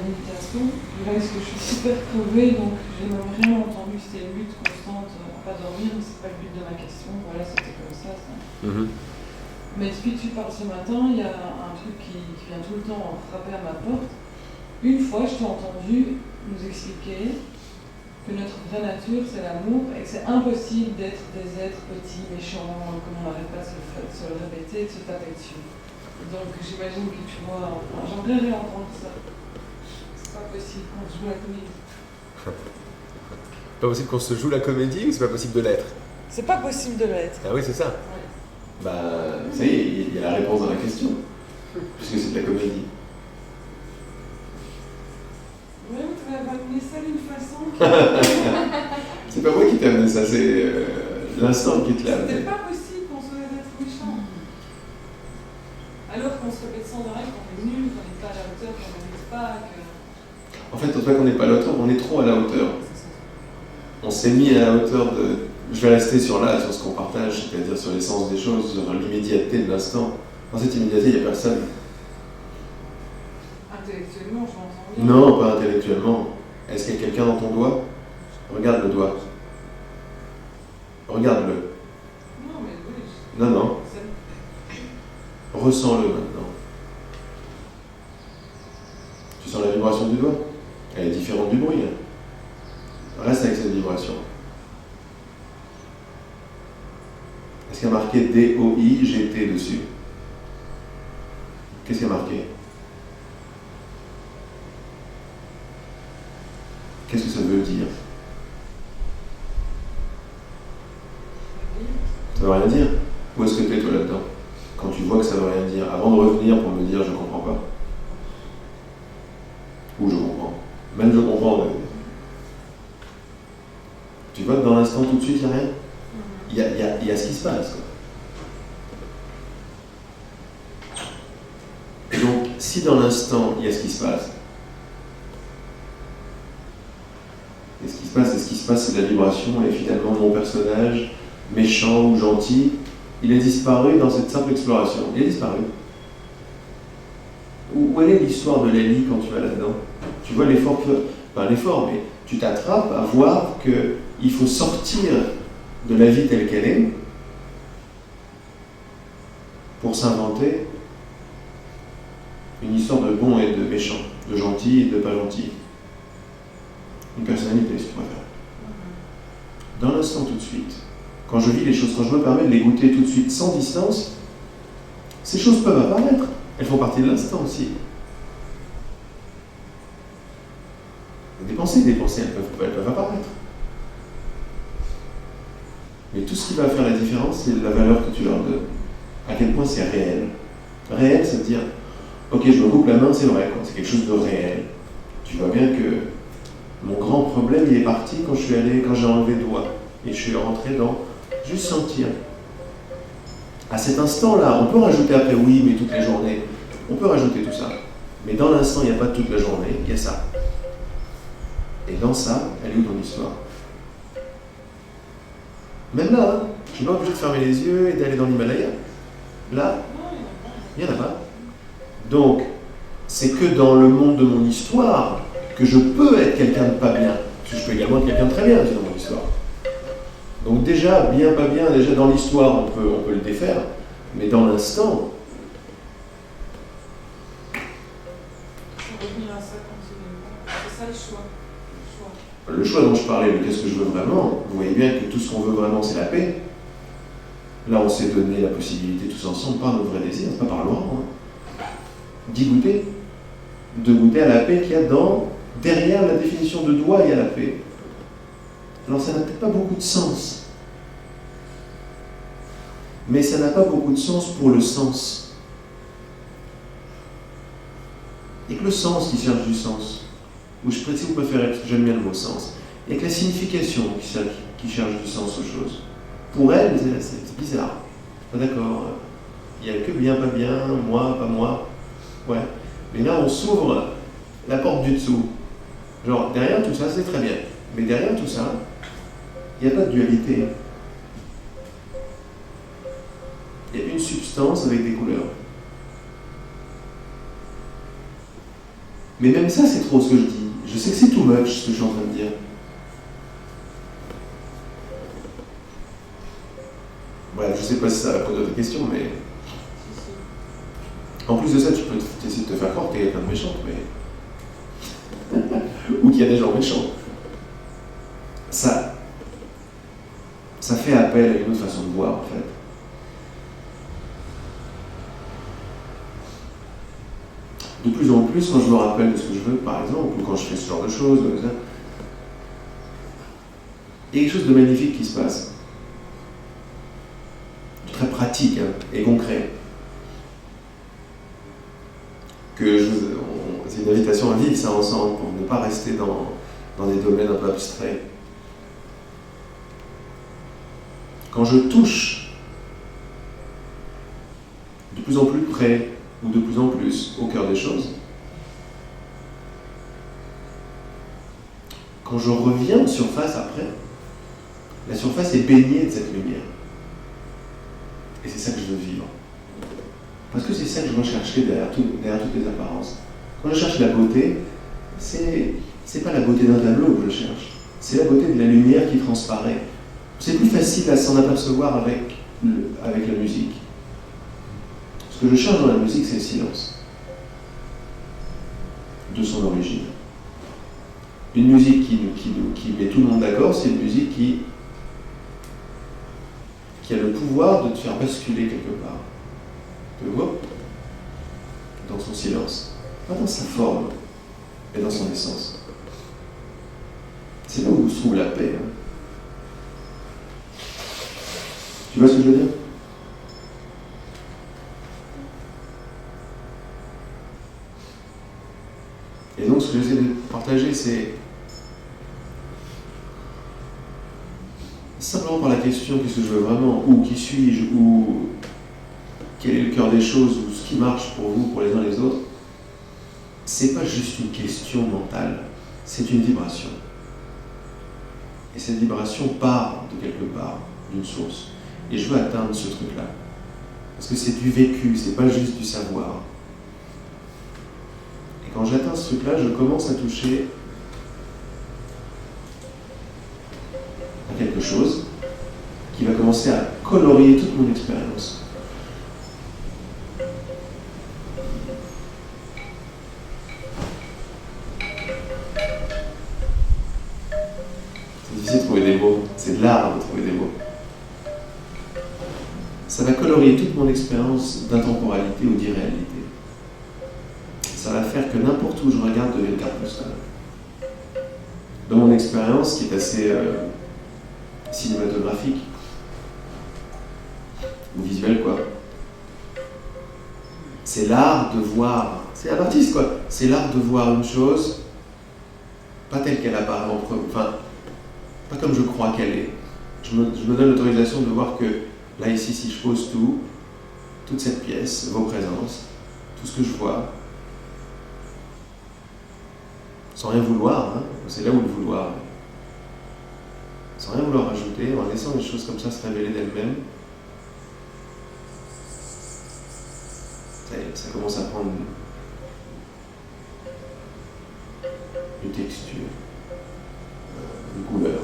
méditation. Là, est-ce que je suis super crevée, donc j'ai même rien entendu, c'était une lutte constante à pas dormir, mais c'est pas le but de ma question. Voilà, c'était comme ça. Mais depuis que tu parles ce matin, il y a un truc qui vient tout le temps frapper à ma porte. Une fois, je t'ai entendu nous expliquer que notre vraie nature, c'est l'amour, et que c'est impossible d'être des êtres petits, méchants, comme on n'arrête pas de se le répéter, de se taper dessus. Donc j'imagine que tu vois, j'aimerais réentendre ça. C'est pas possible qu'on se joue la comédie. Pas possible qu'on se joue la comédie ou c'est pas possible de l'être? C'est pas possible de l'être. Ah oui, c'est ça. Ouais. Bah, ça y est, il y a la réponse dans la question. Puisque c'est de la comédie. Oui, tu vas amener ça d'une façon qui... C'est pas moi qui t'ai amené ça, c'est l'instant qui te l'a amené. C'était pas possible qu'on soit des êtres méchants. Alors qu'on se répète sans arrêt qu'on est nul, qu'on n'est pas à la hauteur, qu'on n'arrive pas, que... En fait, c'est pas qu'on n'est pas à la hauteur, on est trop à la hauteur. On s'est mis à la hauteur de... Je vais rester sur ce qu'on partage, c'est-à-dire sur l'essence des choses, sur l'immédiateté de l'instant. Dans cette immédiateté, il n'y a personne. Intellectuellement, je m'entends bien. Non, pas intellectuellement. Est-ce qu'il y a quelqu'un dans ton doigt? Regarde le doigt. Regarde-le. Non, mais oui. Non. Ressens-le maintenant. Tu sens la vibration du doigt? Elle est différente du bruit. Reste avec cette vibration. Est-ce qu'il y a marqué D-O-I-G-T dessus? Qu'est-ce qu'il y a marqué? Qu'est-ce que ça veut dire? Ça veut rien dire. Où est-ce que tu es toi là-dedans? Quand tu vois que ça veut rien dire, avant de revenir pour me dire je comprends pas. Ou je comprends. Même je comprends. Tu vois que dans l'instant tout de suite, il n'y a rien. Il y a ce qui se passe. Quoi. Et donc, si dans l'instant, il y a ce qui se passe, et ce qui se passe, c'est de la vibration, et finalement, mon personnage, méchant ou gentil, il est disparu dans cette simple exploration. Il est disparu. Où est l'histoire de Lélie quand tu vas là-dedans? Tu vois l'effort, mais tu t'attrapes à voir qu'il faut sortir de la vie telle qu'elle est pour s'inventer une histoire de bon et de méchant, de gentil et de pas gentil. Une personnalité, si tu préfères. Dans l'instant tout de suite, quand je vis les choses, quand je me permets de les goûter tout de suite sans distance, ces choses peuvent apparaître. Elles font partie de l'instant aussi. Des pensées, elles peuvent apparaître. Mais tout ce qui va faire la différence, c'est la valeur que tu leur donnes. À quel point c'est réel. Réel, ça veut dire, ok, je me coupe la main, c'est vrai, quoi. C'est quelque chose de réel. Tu vois bien que mon grand problème, il est parti quand j'ai enlevé le doigt. Et je suis rentré dans juste sentir. À cet instant-là, on peut rajouter après, oui, mais toute la journée. On peut rajouter tout ça. Mais dans l'instant, il n'y a pas toute la journée, il y a ça. Et dans ça, elle est où ton histoire? Même là, hein, je ne suis pas obligé de fermer les yeux et d'aller dans l'Himalaya. Là, il n'y en a pas. Donc, c'est que dans le monde de mon histoire que je peux être quelqu'un de pas bien. Parce que je peux également être quelqu'un de très bien aussi dans mon histoire. Donc déjà, bien, pas bien, déjà dans l'histoire, on peut le défaire. Mais dans l'instant... C'est ça le choix. Le choix dont je parlais, de qu'est-ce que je veux vraiment, vous voyez bien que tout ce qu'on veut vraiment, c'est la paix. Là, on s'est donné la possibilité tous ensemble, par nos vrais désirs, pas par loi, d'y goûter. De goûter à la paix qu'il y a derrière la définition de doigt, il y a la paix. Alors ça n'a peut-être pas beaucoup de sens. Mais ça n'a pas beaucoup de sens pour le sens. Et que le sens qui cherche du sens, ou si vous préférez, parce que j'aime bien le mot sens, et que la signification qui cherche du sens aux choses. Pour elle, c'est bizarre. Pas d'accord. Il n'y a que bien, pas bien, moi, pas moi. Ouais. Mais là, on s'ouvre la porte du dessous. Genre, derrière tout ça, c'est très bien. Mais derrière tout ça, il n'y a pas de dualité. Il y a une substance avec des couleurs. Mais même ça, c'est trop ce que je dis. Je sais que c'est too much ce que je suis en train de dire. Bref, je sais pas si ça répond à ta question, mais... En plus de ça, tu peux essayer de te faire croire que t'es quelqu'un de méchante, mais... ou qu'il y a des gens méchants. Ça fait appel à une autre façon de voir, en fait. De plus en plus, quand je me rappelle de ce que je veux, par exemple, ou quand je fais ce genre de choses, il y a quelque chose de magnifique qui se passe. De très pratique et concret. C'est une invitation à vivre ça ensemble, pour ne pas rester dans des domaines un peu abstraits. Quand je touche de plus en plus près, ou de plus en plus au cœur des choses, quand je reviens en surface après, la surface est baignée de cette lumière. Et c'est ça que je veux vivre. Parce que c'est ça que je recherchais derrière toutes les apparences. Quand je cherche la beauté, c'est pas la beauté d'un tableau que je cherche, c'est la beauté de la lumière qui transparaît. C'est plus facile à s'en apercevoir avec la musique. Ce que je cherche dans la musique, c'est le silence. De son origine. Une musique qui met tout le monde d'accord, c'est une musique qui a le pouvoir de te faire basculer quelque part. Tu vois ? Dans son silence. Pas dans sa forme, mais dans son essence. C'est là où se trouve la paix. Tu vois ce que je veux dire ? Et donc, ce que j'essaie de partager, c'est simplement par la question qu'est-ce que je veux vraiment, ou qui suis-je, ou quel est le cœur des choses, ou ce qui marche pour vous, pour les uns et les autres. C'est pas juste une question mentale, c'est une vibration. Et cette vibration part de quelque part, d'une source. Et je veux atteindre ce truc-là. Parce que c'est du vécu, c'est pas juste du savoir. Et quand j'atteins ce truc-là, je commence à toucher à quelque chose qui va commencer à colorier toute mon expérience. C'est difficile de trouver des mots, c'est de l'art de trouver des mots. Ça va colorier toute mon expérience d'intemporalité ou d'irréalité. Ça va faire que n'importe où je regarde devient une carte postale. Dans mon expérience, qui est assez cinématographique, ou visuelle quoi, c'est l'art de voir, c'est un artiste quoi, c'est l'art de voir une chose, pas telle qu'elle apparaît en premier, enfin, pas comme je crois qu'elle est. Je me donne l'autorisation de voir que là, ici, si je pose toute cette pièce, vos présences, tout ce que je vois, sans rien vouloir, hein, c'est là où le vouloir, sans rien vouloir rajouter, en laissant les choses comme ça se révéler d'elles-mêmes, ça commence à prendre une texture, une couleur.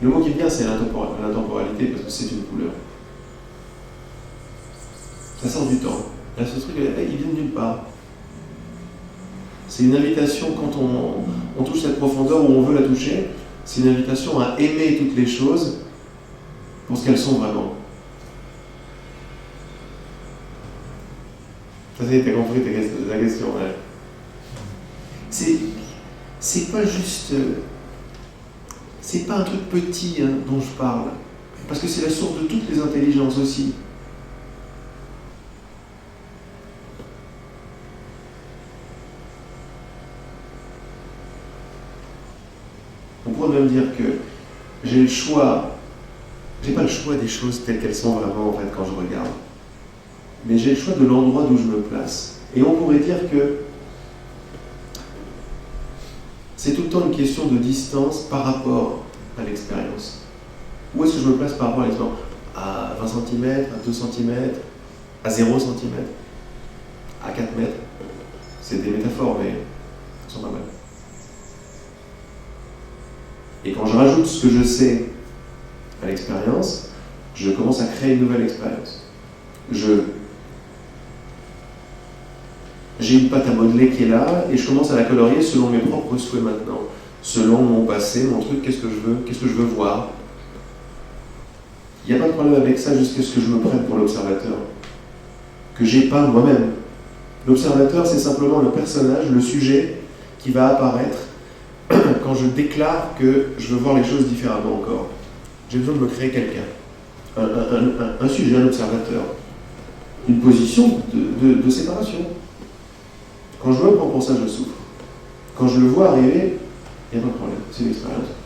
Le mot qui vient, c'est l'intemporalité, parce que c'est une couleur. Ça sort du temps. Là, ce truc, il vient de nulle part. C'est une invitation, quand on touche cette profondeur où on veut la toucher, c'est une invitation à aimer toutes les choses pour ce qu'elles sont vraiment. Ça y est, t'as compris la question, ouais. C'est pas juste... c'est pas un truc petit dont je parle, parce que c'est la source de toutes les intelligences aussi. On pourrait même dire que j'ai le choix, j'ai pas le choix des choses telles qu'elles sont vraiment en fait quand je regarde, mais j'ai le choix de l'endroit d'où je me place. Et on pourrait dire que c'est tout le temps une question de distance par rapport à l'expérience. Où est-ce que je me place par rapport à l'expérience ? À 20 cm, à 2 cm, à 0 cm, à 4 mètres. C'est des métaphores, mais sur moi-même. Et quand je rajoute ce que je sais à l'expérience, je commence à créer une nouvelle expérience. J'ai une pâte à modeler qui est là, et je commence à la colorier selon mes propres souhaits maintenant, selon mon passé, mon truc, qu'est-ce que je veux voir. Il n'y a pas de problème avec ça jusqu'à ce que je me prenne pour l'observateur, que j'ai pas moi-même. L'observateur, c'est simplement le personnage, le sujet qui va apparaître quand je déclare que je veux voir les choses différemment encore. J'ai besoin de me créer quelqu'un, un sujet, un observateur, une position de séparation. Quand je me prends pour ça, je souffre. Quand je le vois arriver, il n'y a pas de problème, c'est une expérience.